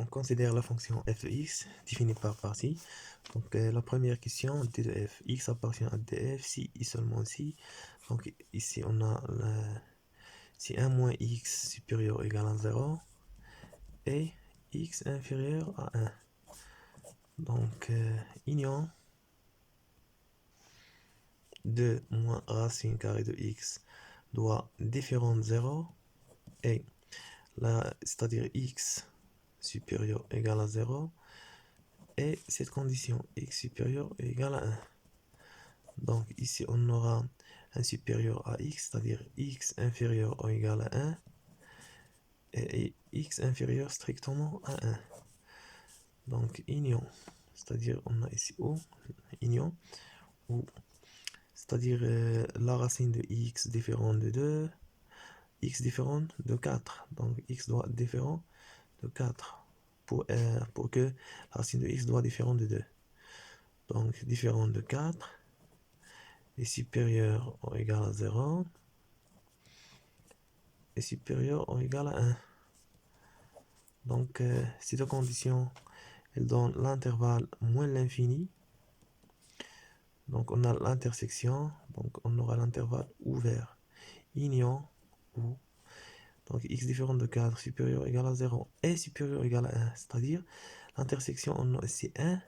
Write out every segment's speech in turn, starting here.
on considère la fonction f de x définie par partie. Donc la première question, d de f, x appartient à df si et seulement si. Donc ici on a si 1 moins x supérieur ou égal à 0 et x inférieur à 1. Donc union 2 moins racine carrée de x doit différent de 0 et c'est-à-dire x supérieur ou égal à 0 et cette condition x supérieur ou égal à 1. Donc ici on aura un supérieur à x, c'est-à-dire x inférieur ou égal à 1 et x inférieur strictement à 1. Donc union, c'est-à-dire on a ici O, union, ou c'est-à-dire la racine de x différent de 2, x différent de 4. Donc x doit être différent de 4 pour que la racine de x doit différent de 2. Donc différent de 4 est supérieur ou égal à 0 est supérieur ou égal à 1. Donc ces deux conditions, elles donnent l'intervalle moins l'infini. Donc on a l'intersection, donc on aura l'intervalle ouvert. Union ou donc x différent de 4 supérieur ou égal à 0 et supérieur ou égal à 1. C'est-à-dire l'intersection, on a ici 1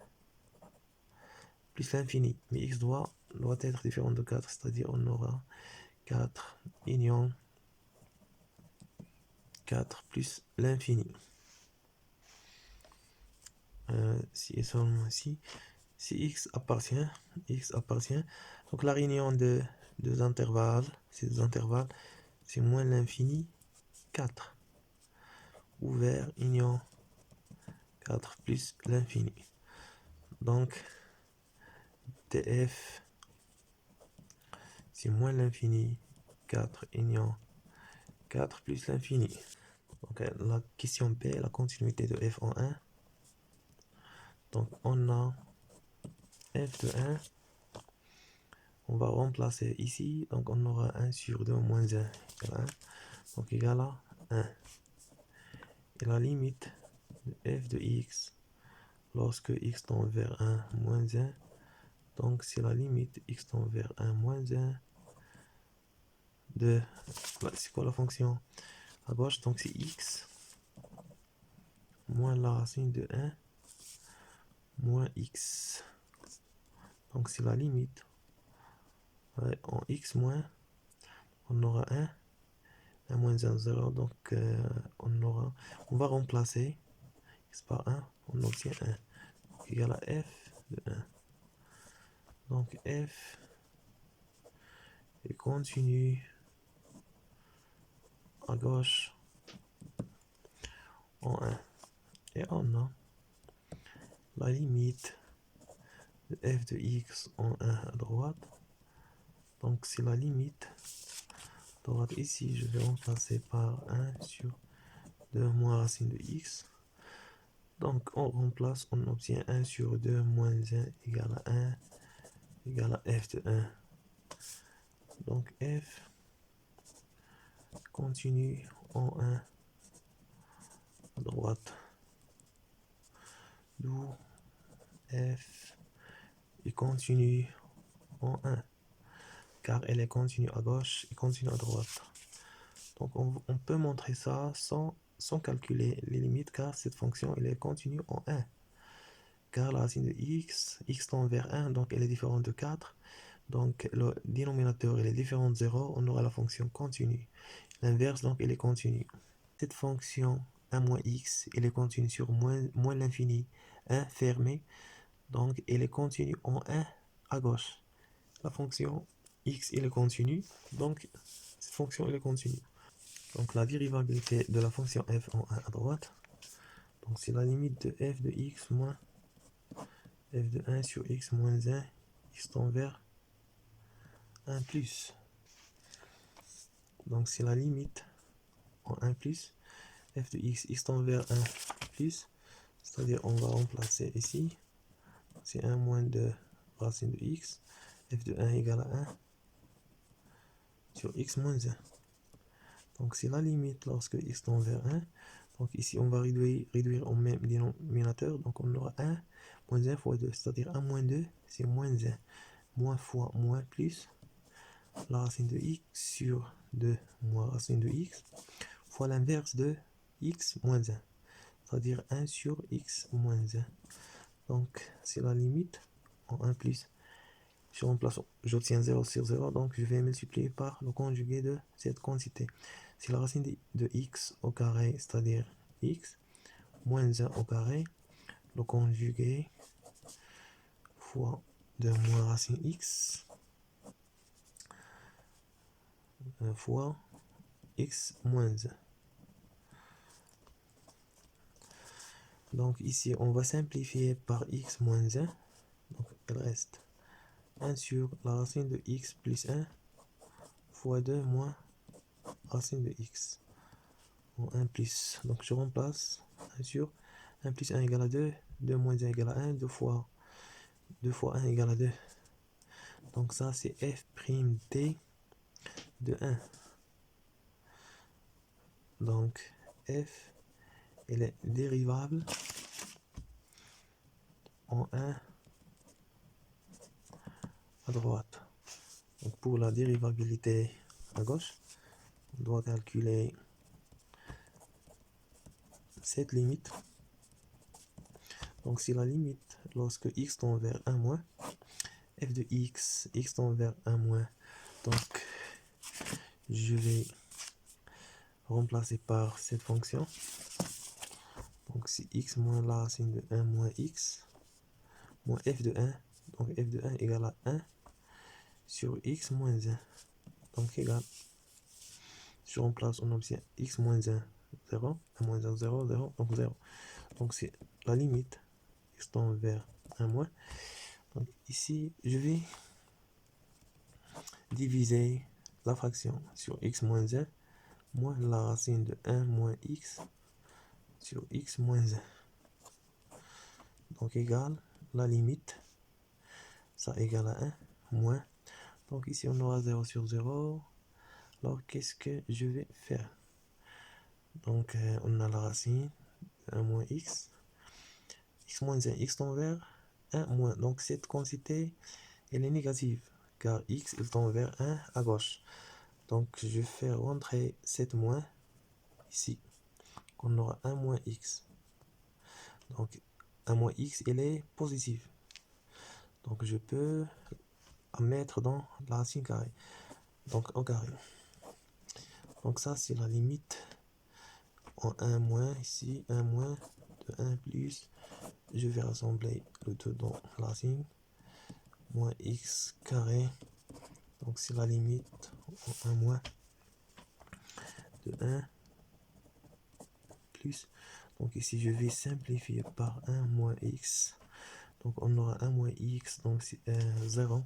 plus l'infini. Mais x doit être différent de 4, c'est-à-dire on aura 4 union 4 plus l'infini. Si et seulement si x appartient, donc la réunion de deux intervalles, ces deux intervalles, c'est moins l'infini 4 ouvert union 4 plus l'infini. Donc df c'est moins l'infini 4 union 4 plus l'infini. Donc la question B, la continuité de f en 1. Donc on a f de 1, on va remplacer ici, donc on aura 1 sur 2 moins 1 égale à 1, donc égal à 1. Et la limite de f de x lorsque x tend vers 1 moins 1, donc c'est la limite x tend vers 1 moins 1 de, c'est quoi la fonction à gauche, donc c'est x moins la racine de 1 moins x, donc c'est la limite. En x moins, on aura 1 moins 1, 0, donc on va remplacer x par 1, on obtient 1, donc égal à f de 1. Donc f est continu à gauche en 1. Et on a la limite de f de x en 1 à droite. Donc c'est la limite droite ici, je vais remplacer par 1 sur 2 moins racine de x. Donc on remplace, on obtient 1 sur 2 moins 1 égale à 1 égale à f de 1. Donc f continue en 1 à droite. D'où f est continue en 1. Car elle est continue à gauche et continue à droite. Donc on peut montrer ça sans calculer les limites, car cette fonction elle est continue en 1. Car la racine de x tend vers 1, donc elle est différente de 4. Donc le dénominateur il est différent de 0, on aura la fonction continue. L'inverse, donc elle est continue. Cette fonction 1 moins x, elle est continue sur moins l'infini 1 fermé. Donc elle est continue en 1 à gauche. La fonction x elle est continue, donc cette fonction elle est continue. Donc la dérivabilité de la fonction f en 1 à droite, donc c'est la limite de f de x moins f de 1 sur x moins 1, x tend vers 1 plus. Donc c'est la limite en 1 plus, f de x tend vers 1 plus, c'est-à-dire on va remplacer ici, c'est 1 moins de racine de x, f de 1 égale à 1 sur x moins 1. Donc c'est la limite lorsque x tend vers 1, Donc ici, on va réduire au même dénominateur. Donc on aura 1 moins 1 fois 2. C'est-à-dire 1 moins 2, c'est moins 1. Moins fois moins plus la racine de x sur 2 moins racine de x fois l'inverse de x moins 1. C'est-à-dire 1 sur x moins 1. Donc c'est la limite en 1 plus. Je remplace, j'obtiens 0 sur 0, donc je vais multiplier par le conjugué de cette quantité. C'est la racine de x au carré, c'est-à-dire x, moins 1 au carré, le conjugué fois 2 moins racine x, fois x moins 1. Donc ici, on va simplifier par x moins 1. Donc il reste 1 sur la racine de x plus 1 fois 2 moins racine de x. Bon, 1 plus. Donc je remplace 1 sur 1 plus 1 égale à 2. 2 moins 1 égale à 1. 2 fois 1 égale à 2. Donc ça c'est f' de 1. Donc f elle est dérivable en 1 à droite. Donc pour la dérivabilité à gauche, on doit calculer cette limite. Donc c'est la limite lorsque x tend vers 1 moins, f de x tend vers 1 moins. Donc je vais remplacer par cette fonction. Donc c'est x moins la racine de 1 moins x moins f de 1. Donc f de 1 égale à 1 sur x moins 1. Donc égal. Je remplace, on obtient x moins 1, 0. 1 moins 1, 0, 0. Donc 0. Donc c'est la limite. X tend vers 1 moins. Donc ici, je vais diviser la fraction sur x moins 1 moins la racine de 1 moins x sur x moins 1. Donc égal la limite. Ça égale à 1 moins. Donc ici, on aura 0 sur 0. Alors, qu'est-ce que je vais faire? Donc, on a la racine, 1 moins x. X moins 1, x tend vers 1 moins. Donc, cette quantité, elle est négative, car x, il tend vers 1 à gauche. Donc, je fais rentrer 7 moins ici. On aura 1 moins x. Donc, 1 moins x, elle est positive. Donc, je peux la mettre dans la racine carrée. Donc, au carré. Donc, ça, c'est la limite en 1 moins ici, 1 moins de 1 plus. Je vais rassembler le tout dans la racine. Moins x carré. Donc, c'est la limite en 1 moins de 1 plus. Donc, ici, je vais simplifier par 1 moins x. Donc, on aura 1 moins x. Donc, c'est 0.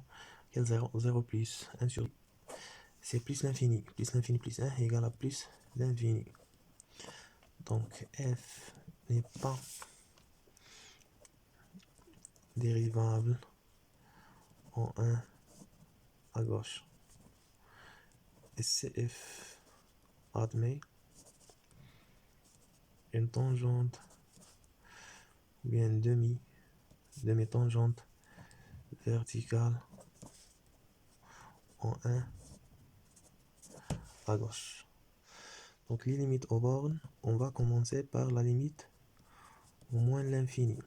Quel 0? 0 plus 1 sur. C'est plus l'infini. Plus l'infini plus 1 égale à plus l'infini. Donc, f n'est pas dérivable en 1 à gauche. Et CF admet une tangente ou bien une demi-tangente verticale en 1 à gauche. Donc les limites aux bornes, on va commencer par la limite au moins l'infini.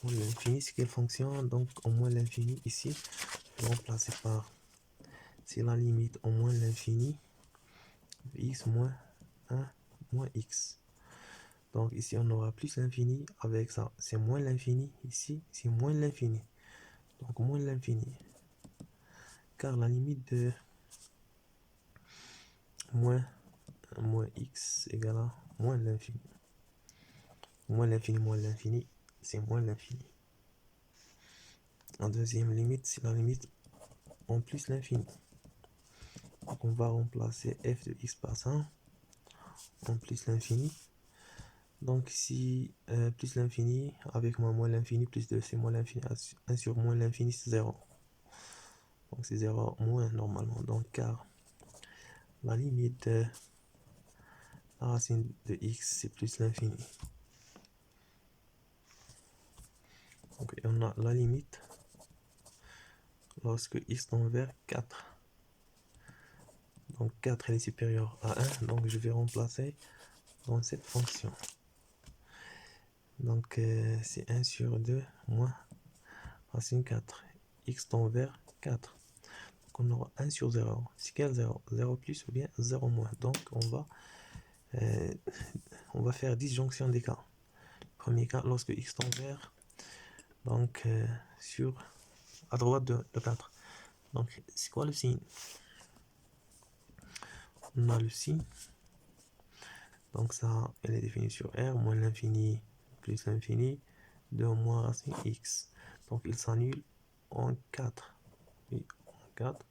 L'infini, c'est quelle fonction? Donc au moins l'infini ici, je vais remplacer par, c'est la limite au moins l'infini, x moins 1 moins x. Donc ici on aura plus l'infini avec ça, c'est moins l'infini, ici c'est moins l'infini. Donc moins l'infini. Car la limite de moins x égale à moins l'infini. Moins l'infini, c'est moins l'infini. En deuxième limite, c'est la limite en plus l'infini. Donc on va remplacer f de x par 100 en plus l'infini. Donc ici, plus l'infini avec moins l'infini, plus 2 c'est moins l'infini. 1 sur moins l'infini, c'est 0. Donc c'est 0 moins normalement. Donc car la limite la racine de x, c'est plus l'infini. Donc, on a la limite lorsque x tend vers 4. Donc 4 elle est supérieure à 1, donc je vais remplacer dans cette fonction. Donc c'est 1 sur 2 moins racine 4. X tend vers 4. Donc on aura 1 sur 0. C'est quel 0? 0 plus ou bien 0 moins. Donc on va faire disjonction des cas. Premier cas, lorsque x tend vers, donc sur à droite de 4. Donc c'est quoi le signe? On a le signe. Donc ça, elle est définie sur R, moins l'infini plus l'infini, 2 moins racine x. Donc il s'annule en 4. Oui, en 4.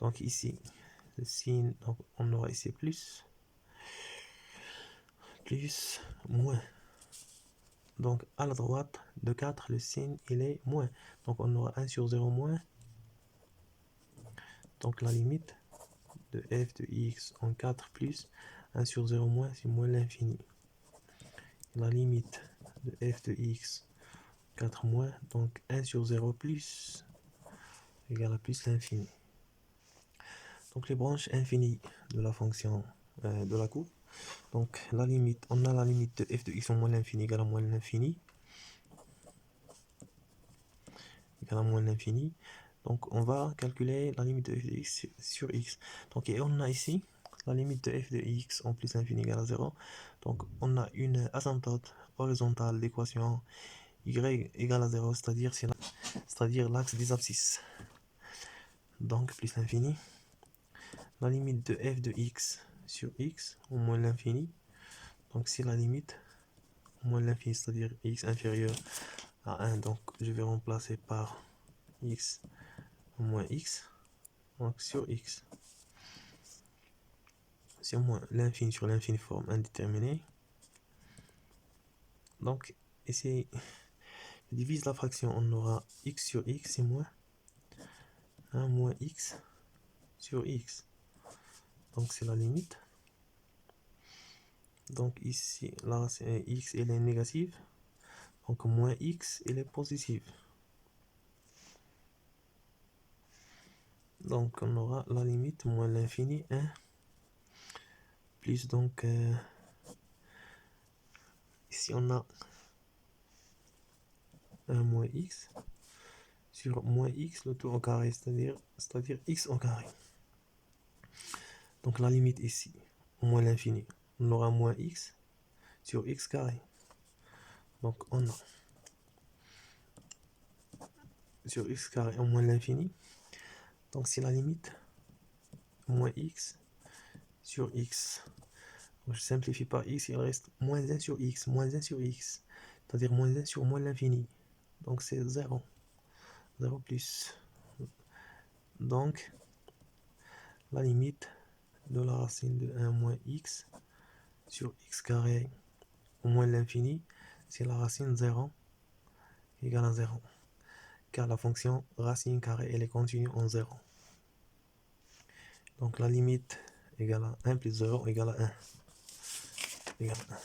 Donc ici, le signe, donc on aura ici plus, moins. Donc à la droite de 4, le signe, il est moins. Donc on aura 1 sur 0 moins. Donc la limite de f de x en 4 plus 1 sur 0 moins, c'est moins l'infini. La limite de f de x 4 moins, donc 1 sur 0 plus égale à plus l'infini. Donc les branches infinies de la fonction de la courbe. Donc la limite, on a la limite de f de x en moins l'infini égale à moins l'infini. Égale à moins l'infini. Donc on va calculer la limite de f de x sur x. Donc et on a ici la limite de f de x en plus l'infini égale à 0. Donc on a une asymptote horizontale d'équation y égale à 0, c'est-à-dire l'axe des abscisses. Donc plus l'infini. La limite de f de x sur x au moins l'infini. Donc c'est la limite au moins l'infini, c'est-à-dire x inférieur à 1. Donc je vais remplacer par x au moins x. Donc sur x. C'est au moins l'infini sur l'infini forme indéterminée. Donc ici, je divise la fraction, on aura x sur x, c'est moins 1 moins x sur x. Donc c'est la limite. Donc ici, là, c'est x, elle est négative. Donc moins x, elle est positive. Donc on aura la limite moins l'infini 1 plus donc ici on a 1 moins x sur moins x le tout au carré, c'est-à-dire x au carré. Donc la limite ici, moins l'infini, on aura moins x sur x carré. Donc on a sur x carré en moins l'infini. Donc c'est la limite moins x sur x. Donc je simplifie par x, il reste moins 1 sur x, moins 1 sur x, c'est-à-dire moins 1 sur moins l'infini. Donc c'est 0. 0 plus. Donc la limite de la racine de 1 moins x sur x carré au moins l'infini, c'est la racine 0 égale à 0. Car la fonction racine carrée, elle est continue en 0. Donc la limite égale à 1 plus 0 égale à 1. Égale à 1.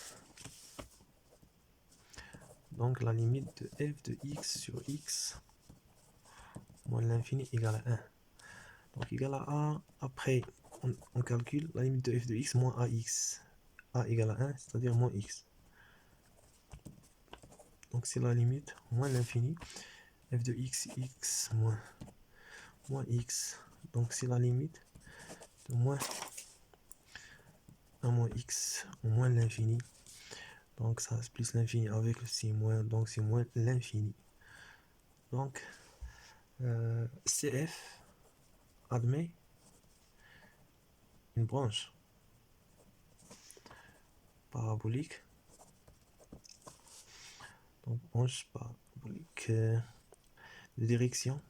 Donc la limite de f de x sur x moins l'infini égale à 1. Donc égale à a. Après, on calcule la limite de f de x moins ax. A égale à 1, c'est-à-dire moins x. Donc c'est la limite moins l'infini. F de x, x moins x. Donc c'est la limite de moins 1 moins x au moins l'infini. Donc ça c'est plus l'infini avec le signe moins, donc c'est moins l'infini. Donc CF admet une branche parabolique. Donc branche parabolique de direction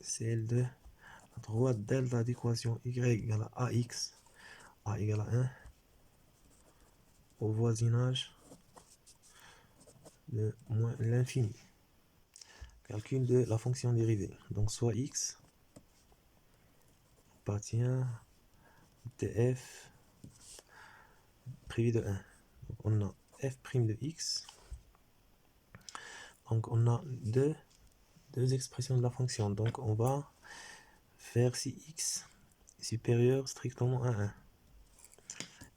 celle de la droite delta d'équation y égale à ax, a égale à 1 au voisinage de moins l'infini. Calcul de la fonction dérivée. Donc soit x appartient df privé de 1. Donc on a f' de x. Donc on a deux expressions de la fonction. Donc on va faire si x est supérieur strictement à 1.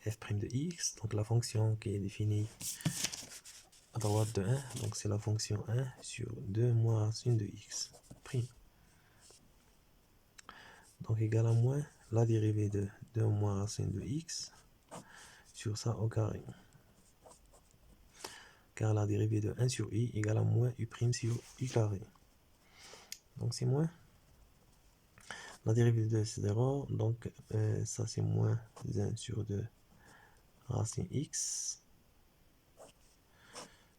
f' de x, donc la fonction qui est définie à droite de 1, donc c'est la fonction 1 sur 2 moins racine de x prime. Donc égal à moins la dérivée de 2 moins racine de x sur ça au carré. Car la dérivée de 1 sur i égale à moins u' sur i carré. Donc c'est moins. La dérivée de 2 c'est 0, donc ça c'est moins 1 sur 2 racine x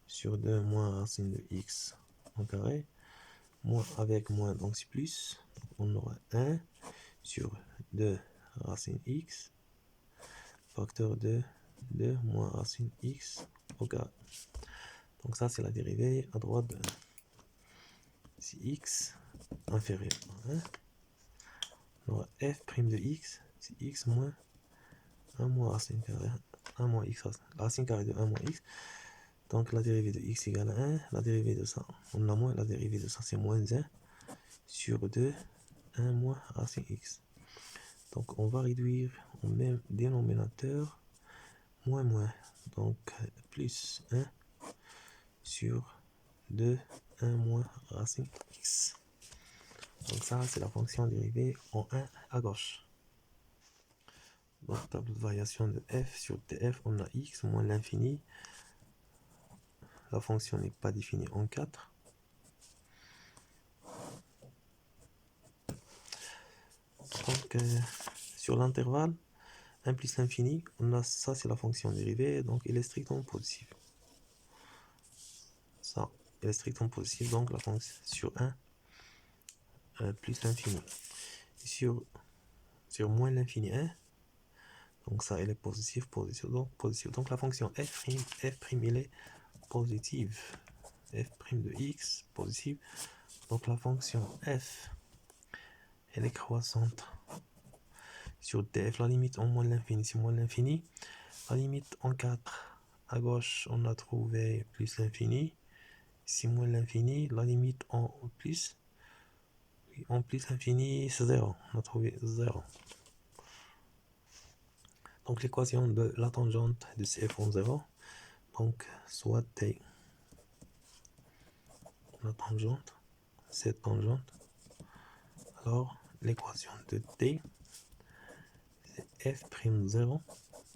sur 2 moins racine de x au carré. Moins avec moins, donc c'est plus. On aura 1 sur 2 racine x facteur de 2 moins racine x au carré. Donc ça c'est la dérivée à droite de 1. Si x inférieur à 1, on aura f' de x, c'est x moins 1 moins racine carrée, 1 moins x, racine carrée de 1 moins x. Donc la dérivée de x égale à 1, la dérivée de ça, on a moins, la dérivée de ça c'est moins 1 sur 2, 1 moins racine x. Donc on va réduire au même dénominateur, moins moins, donc plus 1 sur 2, 1 moins racine x. Donc ça c'est la fonction dérivée en 1 à gauche. Donc tableau de variation de f sur df, on a x moins l'infini. La fonction n'est pas définie en 4. Donc sur l'intervalle 1 plus l'infini, on a ça c'est la fonction dérivée, donc il est strictement positif. Ça, il est strictement positif, donc la fonction sur 1 plus l'infini. Sur moins l'infini 1, donc ça il est positif, positif, donc positif. Donc la fonction f', il est positive. f' de x, positive. Donc la fonction f, elle est croissante. Sur df, la limite en moins l'infini, c'est moins l'infini. La limite en 4, à gauche, on a trouvé plus l'infini. C'est moins l'infini. La limite en plus infini, c'est 0. On a trouvé 0. Donc l'équation de la tangente de CF en 0. Donc soit t, la tangente, cette tangente. Alors l'équation de t, c'est f'0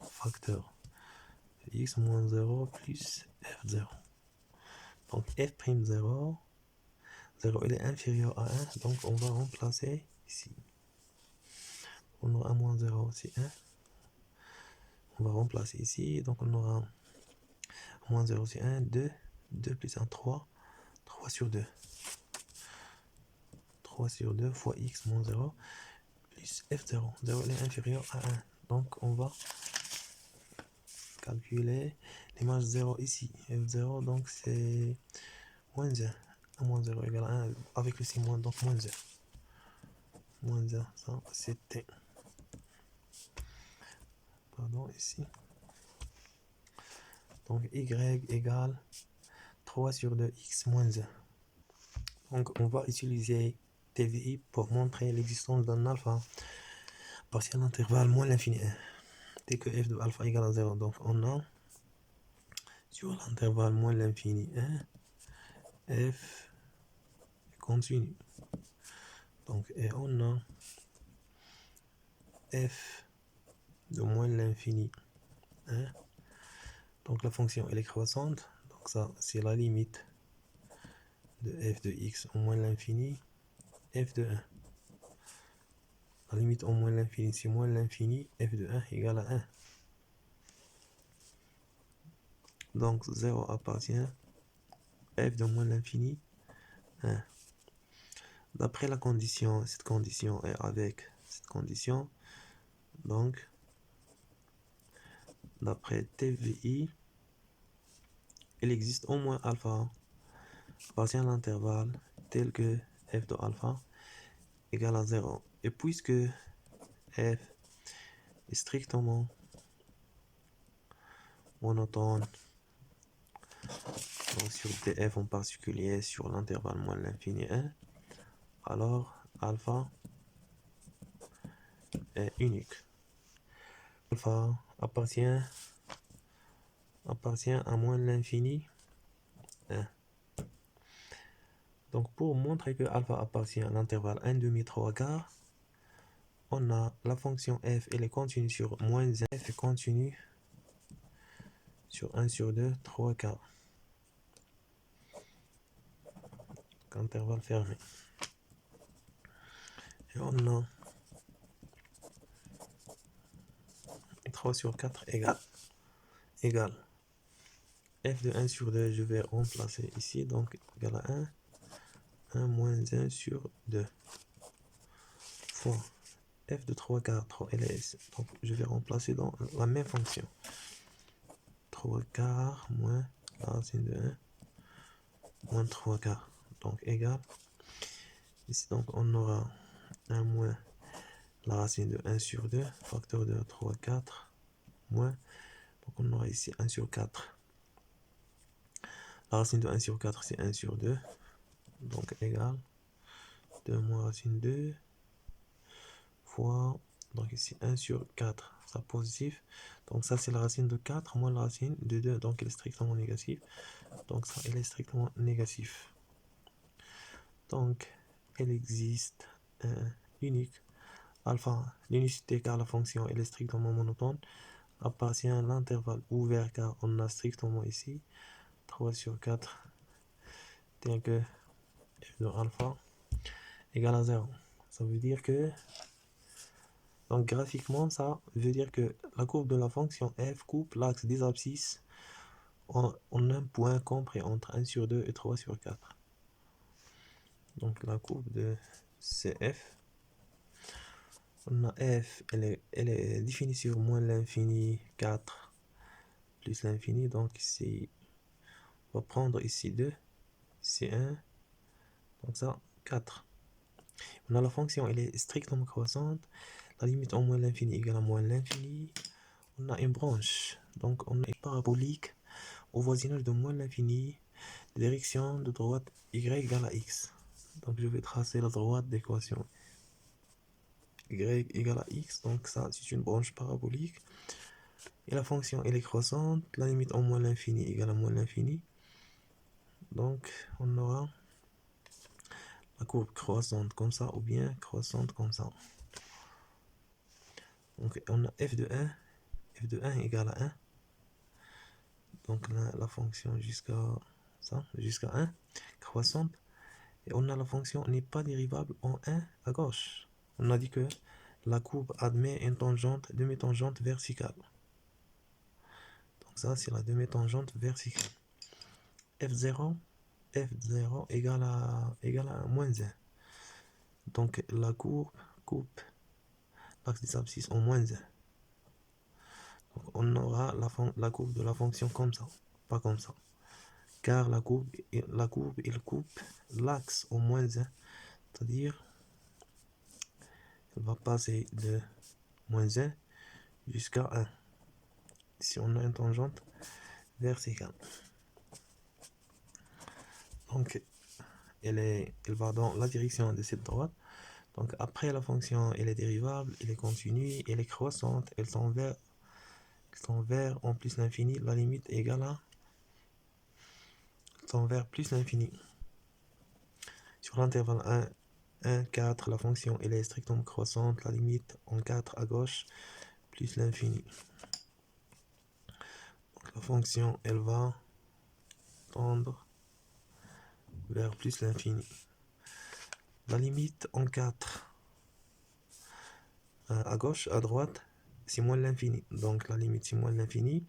facteur x moins 0 plus f0. Donc f'0, 0 il est inférieur à 1, donc on va remplacer ici. On aura 1 moins 0, c'est 1. On va remplacer ici, donc on aura moins 0, c'est 1, 2, 2 plus 1, 3, 3 sur 2. 3 sur 2 fois x moins 0 plus f0. 0 il est inférieur à 1. Donc on va calculer l'image 0 ici. f0, donc c'est moins 1. 1 moins 0 égale à 1 avec le signe moins, donc moins 1. Moins 1, ça c'était. Pardon, ici. Donc y égale 3 sur 2 x moins 1. Donc on va utiliser TVI pour montrer l'existence d'un alpha partiel intervalle moins l'infini 1. Dès que f de alpha égale à 0, donc on a sur l'intervalle moins l'infini 1, f continue. Donc et on a f de moins l'infini 1. Donc la fonction elle est croissante. Donc ça c'est la limite de f de x au moins l'infini, f de 1. La limite au moins l'infini, c'est moins l'infini, f de 1 égale à 1. Donc 0 appartient f de moins l'infini 1. D'après la condition, cette condition est avec cette condition. Donc d'après TVI, il existe au moins alpha appartient à l'intervalle tel que f de alpha égale à 0. Et puisque f est strictement monotone. Donc sur df en particulier, sur l'intervalle moins l'infini 1, alors alpha est unique. Alpha appartient à moins l'infini 1. Donc pour montrer que alpha appartient à l'intervalle 1 demi 3 quarts, on a la fonction f, elle est continue sur moins 1, f est continue sur 1 sur 2, 3 quarts. Intervalle fermé. Et on a 3 sur 4 égale f de 1 sur 2, je vais remplacer ici, donc égal à 1 moins 1 sur 2 fois f de 3 quarts, 3 ls, donc je vais remplacer dans la même fonction. 3 quarts moins la racine de 1 moins 3 quarts, donc égal, ici donc on aura 1 moins la racine de 1 sur 2, facteur de 3, 4, moins, donc on aura ici 1 sur 4. La racine de 1 sur 4, c'est 1 sur 2, donc égal 2 moins racine 2 fois, donc ici 1 sur 4, ça positif, donc ça c'est la racine de 4 moins la racine de 2, donc elle est strictement négative, donc ça elle est strictement négatif. Donc elle existe unique alpha, l'unicité car la fonction elle est strictement monotone, appartient à l'intervalle ouvert car on a strictement ici 3 sur 4 tel que f de alpha égale à 0. Ça veut dire que, donc graphiquement, ça veut dire que la courbe de la fonction f coupe l'axe des abscisses en un point compris entre 1 sur 2 et 3 sur 4. Donc la courbe de CF, on a f, elle est définie sur moins l'infini 4 plus l'infini, donc ici, on va prendre ici 2, ici 1, donc ça 4. On a la fonction, elle est strictement croissante, la limite en moins l'infini égale à moins l'infini. On a une branche, donc on a une parabolique au voisinage de moins l'infini, direction de droite y égale à x. Donc je vais tracer la droite d'équation y égale à x, donc ça c'est une branche parabolique. Et la fonction elle est croissante, la limite en moins l'infini égale à moins l'infini. Donc on aura la courbe croissante comme ça ou bien croissante comme ça. Donc on a f de 1 égale à 1. Donc la fonction jusqu'à 1 croissante. Et on a la fonction n'est pas dérivable en 1 à gauche. On a dit que la courbe admet une tangente, demi-tangente verticale. Donc ça c'est la demi-tangente verticale. F0 égale à moins 1. Donc la courbe coupe l'axe des abscisses en moins 1. Donc on aura la courbe de la fonction comme ça, pas comme ça. Car la courbe il coupe l'axe au moins 1, c'est-à-dire elle va passer de moins 1 jusqu'à 1. Si on a une tangente verticale. Donc elle va dans la direction de cette droite. Donc après la fonction elle est dérivable, elle est continue, elle est croissante, elle tend vers en plus l'infini, la limite est égale à tend vers plus l'infini. Sur l'intervalle 1, 4, la fonction elle est strictement croissante, la limite en 4 à gauche, plus l'infini. La fonction elle va tendre vers plus l'infini. La limite en 4 à gauche, à droite, c'est moins l'infini. Donc la limite c'est moins l'infini.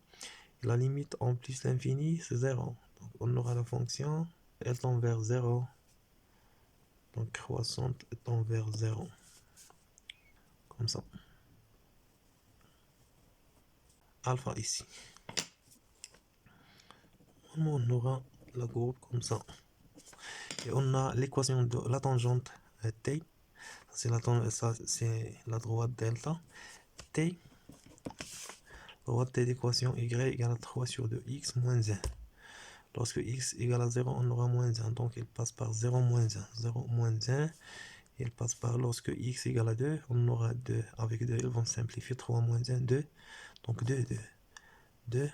La limite en plus l'infini c'est 0. Donc on aura la fonction, elle tend vers 0. Donc croissante tend vers 0. Comme ça. Alpha ici. On aura la courbe comme ça. Et on a l'équation de la tangente t. Ça c'est la droite delta. T Droite de l'équation y égale à 3 sur 2x moins 1. Lorsque x égale à 0, on aura moins 1. Donc il passe par 0 moins 1. 0 moins 1. Il passe par lorsque x égale à 2, on aura 2. Avec 2, ils vont simplifier. 3 moins 1, 2. Donc 2, 2. 2,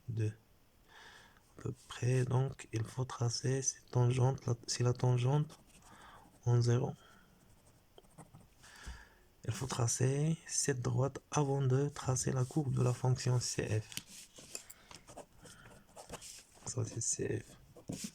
2. À peu près. Donc il faut tracer cette tangente. C'est la tangente en 0. Il faut tracer cette droite avant de tracer la courbe de la fonction CF. Ça c'est CF.